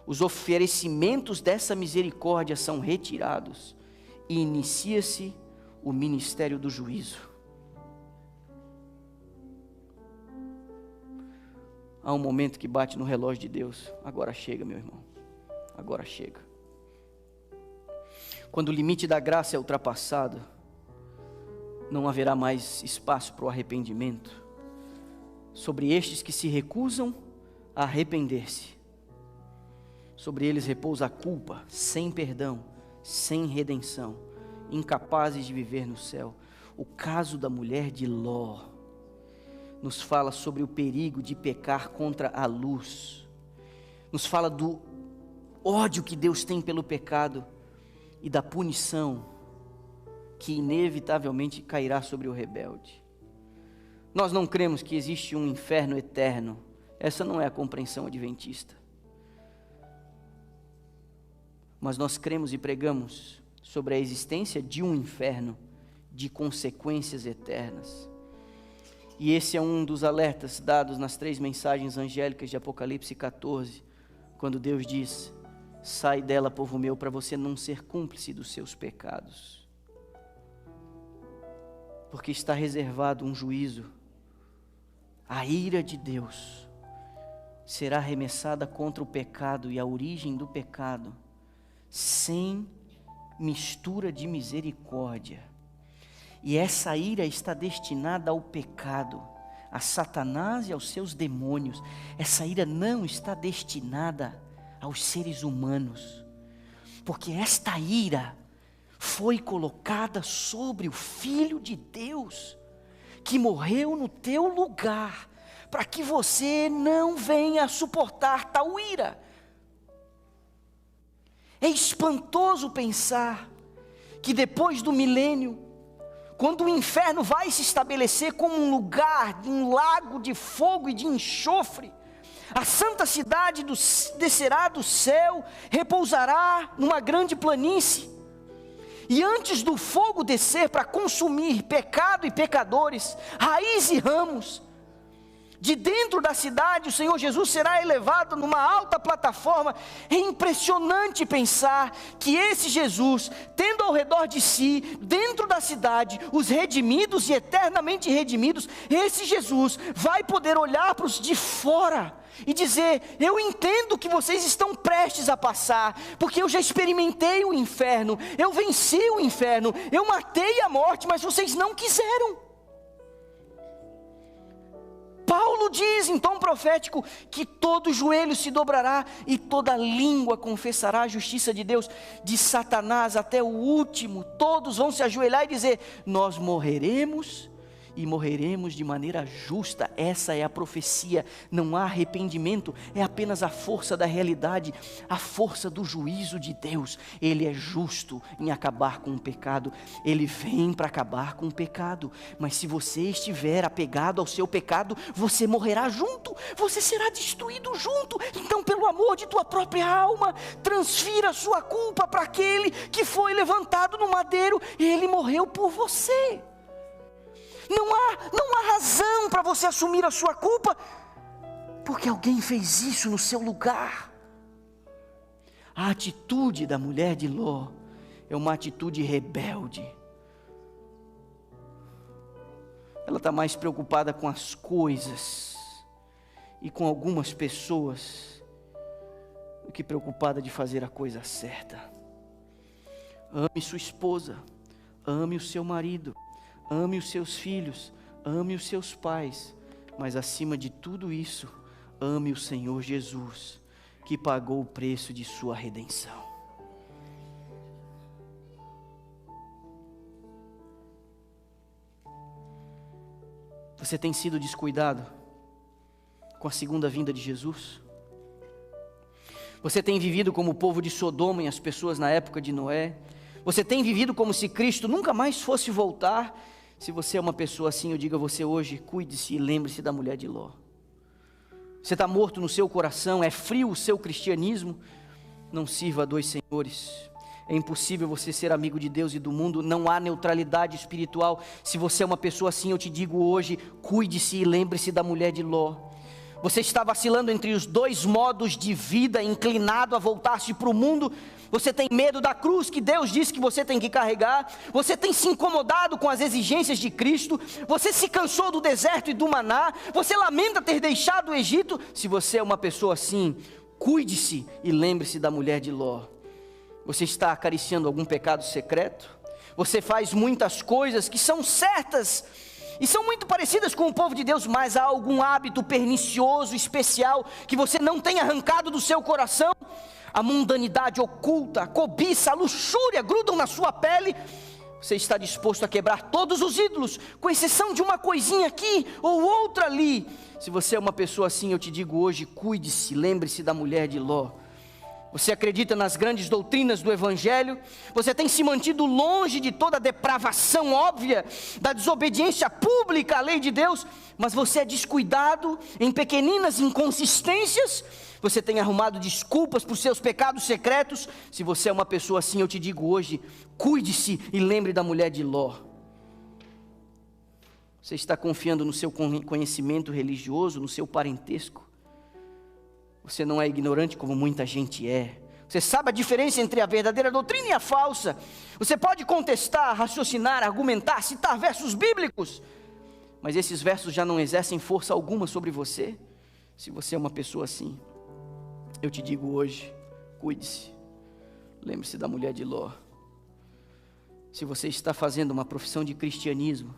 os oferecimentos dessa misericórdia são retirados e inicia-se o ministério do juízo. Há um momento que bate no relógio de Deus: agora chega, meu irmão, agora chega. Quando o limite da graça é ultrapassado, não haverá mais espaço para o arrependimento. Sobre estes que se recusam a arrepender-se, sobre eles repousa a culpa, sem perdão, sem redenção, incapazes de viver no céu. O caso da mulher de Ló nos fala sobre o perigo de pecar contra a luz, nos fala do ódio que Deus tem pelo pecado e da punição que inevitavelmente cairá sobre o rebelde. Nós não cremos que existe um inferno eterno, essa não é a compreensão adventista. Mas nós cremos e pregamos sobre a existência de um inferno de consequências eternas. E esse é um dos alertas dados nas 3 mensagens angélicas de Apocalipse 14, quando Deus diz: sai dela, povo meu, para você não ser cúmplice dos seus pecados. Porque está reservado um juízo. A ira de Deus será arremessada contra o pecado e a origem do pecado, sem mistura de misericórdia. E essa ira está destinada ao pecado, a Satanás e aos seus demônios. Essa ira não está destinada aos seres humanos, porque esta ira foi colocada sobre o Filho de Deus, que morreu no teu lugar, para que você não venha a suportar tal ira. É espantoso pensar que depois do milênio, quando o inferno vai se estabelecer como um lugar, um lago de fogo e de enxofre, a santa cidade descerá do céu, repousará numa grande planície. E antes do fogo descer para consumir pecado e pecadores, raiz e ramos, De dentro da cidade, o Senhor Jesus será elevado numa alta plataforma. É impressionante pensar que esse Jesus, tendo ao redor de si, dentro da cidade, os redimidos e eternamente redimidos, esse Jesus vai poder olhar para os de fora e dizer: eu entendo que vocês estão prestes a passar, porque eu já experimentei o inferno, eu venci o inferno, eu matei a morte, mas vocês não quiseram. Paulo diz em tom profético que todo joelho se dobrará e toda língua confessará a justiça de Deus. De Satanás até o último, todos vão se ajoelhar e dizer: nós morreremos e morreremos de maneira justa. Essa é a profecia. Não há arrependimento, é apenas a força da realidade, a força do juízo de Deus. Ele é justo em acabar com o pecado, Ele vem para acabar com o pecado. Mas se você estiver apegado ao seu pecado, você morrerá junto, você será destruído junto. Então, pelo amor de tua própria alma, transfira a sua culpa para aquele que foi levantado no madeiro. Ele morreu por você. Não há razão para você assumir a sua culpa, porque alguém fez isso no seu lugar. A atitude da mulher de Ló é uma atitude rebelde. Ela está mais preocupada com as coisas e com algumas pessoas do que preocupada de fazer a coisa certa. Ame sua esposa, ame o seu marido, ame os seus filhos, ame os seus pais, mas acima de tudo isso, ame o Senhor Jesus, que pagou o preço de sua redenção. Você tem sido descuidado com a segunda vinda de Jesus? Você tem vivido como o povo de Sodoma e as pessoas na época de Noé? Você tem vivido como se Cristo nunca mais fosse voltar? Se você é uma pessoa assim, eu digo a você hoje: cuide-se e lembre-se da mulher de Ló. Você está morto no seu coração, é frio o seu cristianismo. Não sirva a dois senhores. É impossível você ser amigo de Deus e do mundo. Não há neutralidade espiritual. Se você é uma pessoa assim, eu te digo hoje: cuide-se e lembre-se da mulher de Ló. Você está vacilando entre os dois modos de vida, inclinado a voltar-se para o mundo. Você tem medo da cruz que Deus disse que você tem que carregar. Você tem se incomodado com as exigências de Cristo. Você se cansou do deserto e do maná. Você lamenta ter deixado o Egito. Se você é uma pessoa assim, cuide-se e lembre-se da mulher de Ló. Você está acariciando algum pecado secreto? Você faz muitas coisas que são certas e são muito parecidas com o povo de Deus, mas há algum hábito pernicioso, especial, que você não tem arrancado do seu coração? A mundanidade oculta, a cobiça, a luxúria grudam na sua pele. Você está disposto a quebrar todos os ídolos, com exceção de uma coisinha aqui ou outra ali. Se você é uma pessoa assim, eu te digo hoje: cuide-se, lembre-se da mulher de Ló. Você acredita nas grandes doutrinas do Evangelho? Você tem se mantido longe de toda a depravação óbvia, da desobediência pública à lei de Deus, mas você é descuidado em pequeninas inconsistências. Você tem arrumado desculpas para os seus pecados secretos. Se você é uma pessoa assim, eu te digo hoje: cuide-se e lembre da mulher de Ló. Você está confiando no seu conhecimento religioso, no seu parentesco? Você não é ignorante como muita gente é. Você sabe a diferença entre a verdadeira doutrina e a falsa. Você pode contestar, raciocinar, argumentar, citar versos bíblicos, mas esses versos já não exercem força alguma sobre você. Se você é uma pessoa assim, eu te digo hoje: cuide-se, lembre-se da mulher de Ló. Se você está fazendo uma profissão de cristianismo,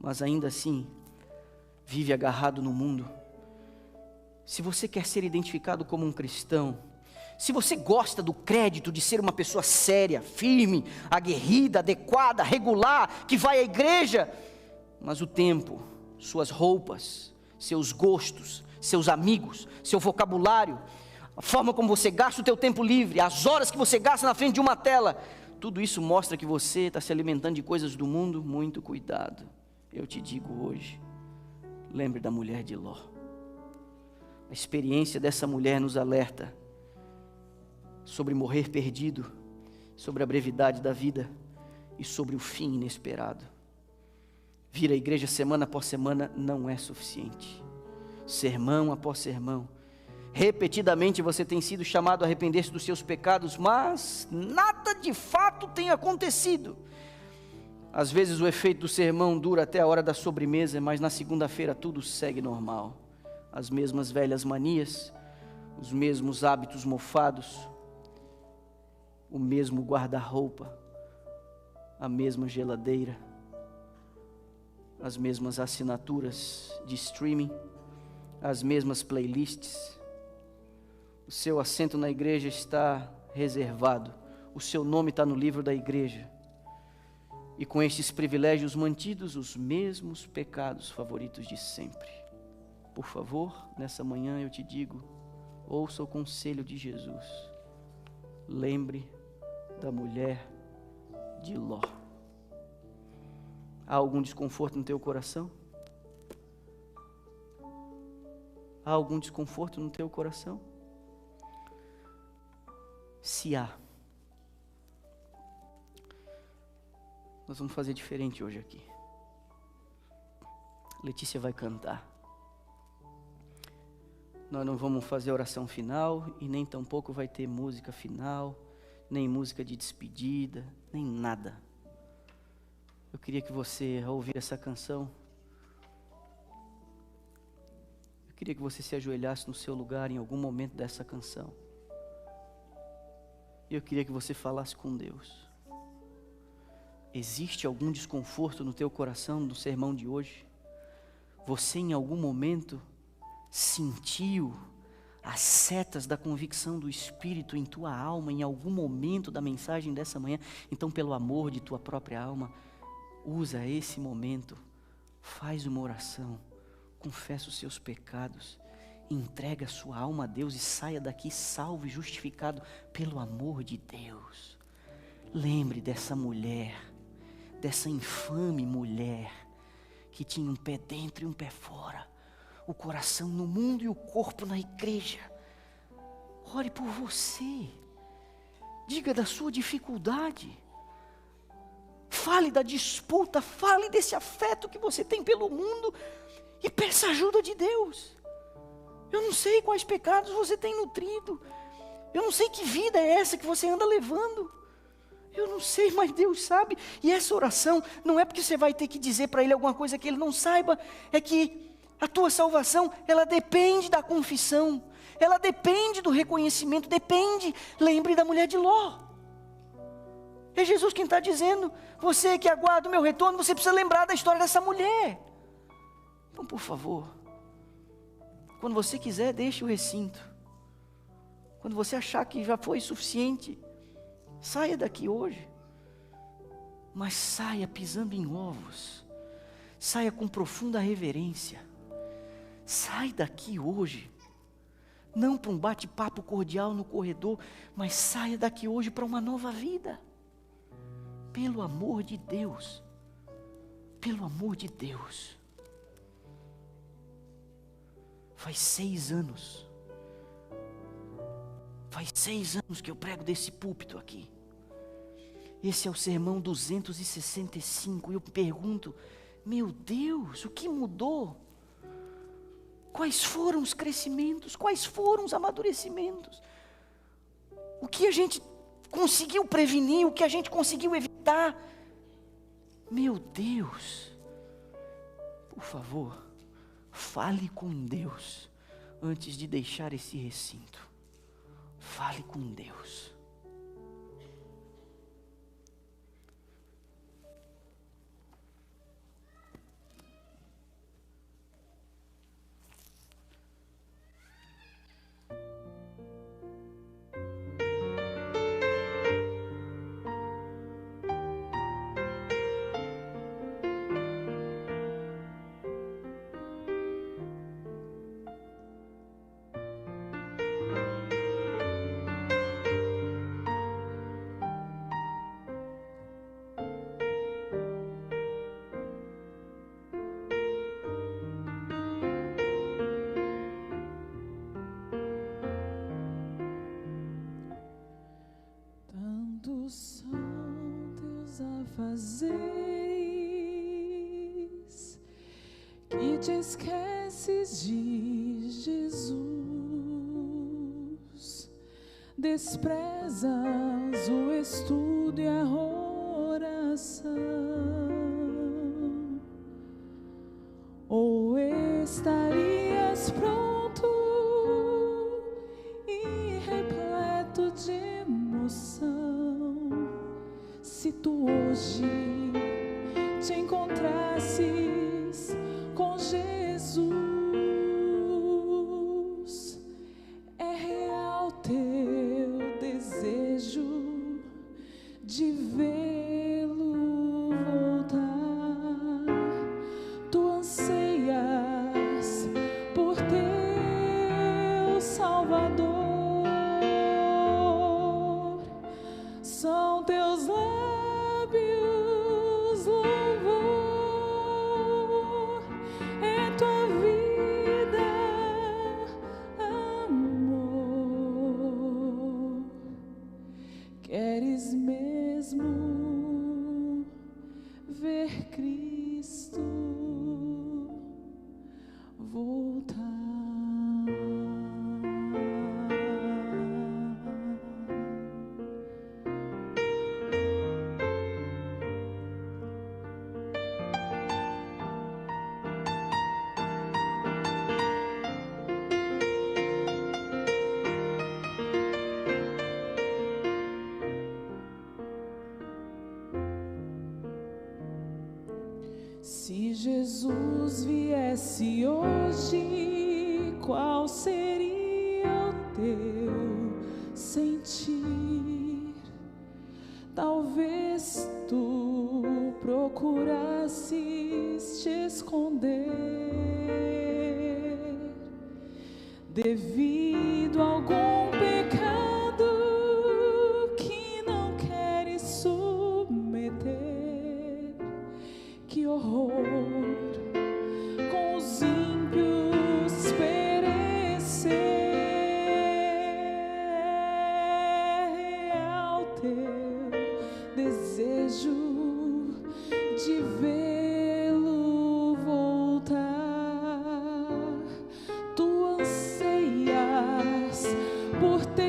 mas ainda assim vive agarrado no mundo, se você quer ser identificado como um cristão, se você gosta do crédito de ser uma pessoa séria, firme, aguerrida, adequada, regular, que vai à igreja, mas o tempo, suas roupas, seus gostos, seus amigos, seu vocabulário, a forma como você gasta o teu tempo livre, as horas que você gasta na frente de uma tela, tudo isso mostra que você está se alimentando de coisas do mundo. Muito cuidado. Eu te digo hoje: lembre da mulher de Ló. A experiência dessa mulher nos alerta sobre morrer perdido, sobre a brevidade da vida e sobre o fim inesperado. Vir à igreja semana após semana não é suficiente. sermão após sermão. Repetidamente você tem sido chamado a arrepender-se dos seus pecados, mas nada de fato tem acontecido. Às vezes o efeito do sermão dura até a hora da sobremesa, mas na segunda-feira tudo segue normal. As mesmas velhas manias, os mesmos hábitos mofados, o mesmo guarda-roupa, a mesma geladeira, as mesmas assinaturas de streaming, as mesmas playlists. O seu assento na igreja está reservado, o seu nome está no livro da igreja. E com estes privilégios mantidos, os mesmos pecados favoritos de sempre. Por favor, nessa manhã eu te digo, ouça o conselho de Jesus. Lembre da mulher de Ló. Há algum desconforto no teu coração? Há algum desconforto no teu coração? Se há, nós vamos fazer diferente hoje aqui. Letícia vai cantar. Nós não vamos fazer oração final e nem tampouco vai ter música final, nem música de despedida, nem nada. Eu queria que você, ao ouvir essa canção, eu queria que você se ajoelhasse no seu lugar em algum momento dessa canção. E eu queria que você falasse com Deus. Existe algum desconforto no teu coração do sermão de hoje? Você em algum momento sentiu as setas da convicção do Espírito em tua alma, em algum momento da mensagem dessa manhã? Então, pelo amor de tua própria alma, usa esse momento, faz uma oração, confessa os seus pecados, entrega a sua alma a Deus e saia daqui salvo e justificado pelo amor de Deus. Lembre dessa mulher, dessa infame mulher, que tinha um pé dentro e um pé fora, o coração no mundo e o corpo na igreja. Ore por você, diga da sua dificuldade, fale da disputa, fale desse afeto que você tem pelo mundo e peça ajuda de Deus. Eu não sei quais pecados você tem nutrido, eu não sei que vida é essa que você anda levando, eu não sei, mas Deus sabe. E essa oração não é porque você vai ter que dizer para Ele alguma coisa que Ele não saiba, é que a tua salvação, ela depende da confissão, ela depende do reconhecimento, depende. Lembre da mulher de Ló. É Jesus quem está dizendo, você que aguarda o meu retorno, você precisa lembrar da história dessa mulher. Então, por favor, quando você quiser, deixe o recinto. Quando você achar que já foi suficiente, saia daqui hoje. Mas saia pisando em ovos. Saia com profunda reverência. Sai daqui hoje. Não para um bate-papo cordial no corredor, mas saia daqui hoje para uma nova vida. Pelo amor de Deus. Pelo amor de Deus. Faz 6 anos que eu prego desse púlpito aqui. Esse é o sermão 265 e eu pergunto, meu Deus, o que mudou? Quais foram os crescimentos? Quais foram os amadurecimentos? O que a gente conseguiu prevenir? O que a gente conseguiu evitar? Meu Deus, por favor, fale com Deus antes de deixar esse recinto. Fale com Deus. São teus afazeres que te esqueces de Jesus, desprezas o estudo e a oração, ou estarias pronto e repleto de emoção, se tu hoje te encontrasses com Jesus. É real teu desejo de vê-lo voltar. Tu anseias por teu Salvador. São teus lábios louvor, é tua vida amor. Queres mesmo ver Cristo voltar? Se Jesus viesse hoje, qual seria o teu sentir? Talvez tu procurasses te esconder devido a algum pecado que não queres submeter. Que horror, com os ímpios perecer. É o teu desejo de vê-lo voltar. Tu anseias por ter